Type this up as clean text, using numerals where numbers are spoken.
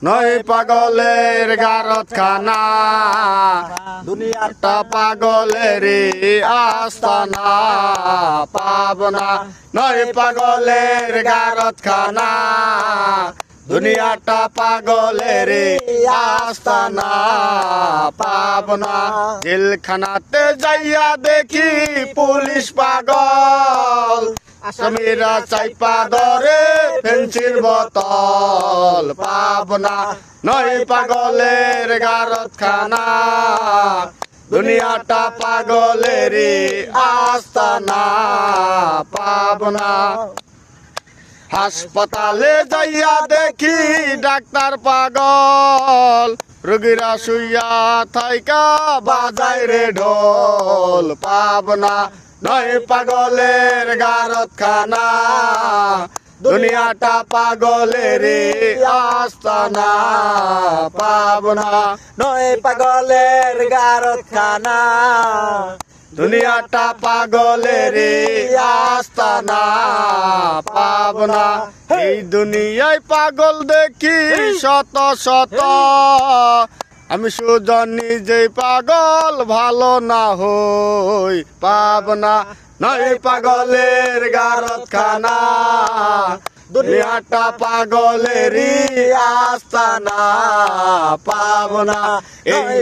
নয় পাগলের গারত খানা দুনিয়াটা পাগলের আস্তানা পাবনা নয় পাগলের গারত খানা দুনিয়াটা পাগলের আস্তানা পাবনা জেলখানাতে যাইয়া দেখি পুলিশ পাগল আসামিরা চাইপা ধরে ফেন্সির বোতল পাবনা নয় পাগলের গারত খানা দুনিয়াটা পাগলের আস্তানা পাবনা হাসপাতালে যাইয়া দেখি ডাক্তার পাগল রোগীরা শুইয়া থাইকা বাজায় রে ঢোল পাবনা নয় পাগলের গারত খানা দুনিয়াটা পাগলের আস্তানা পাবনা নয় পাগলের গারত খানা দুনিয়াটা পাগলের আস্তানা পাবনা এই দুনিয়ায় পাগল দেখি শত শত আমি সুজন নিজেই পাগল ভালো না হই পাবনা নয় পাগলের গারত খানা দুনিয়াটা পাগলের আস্তানা পাবনা এই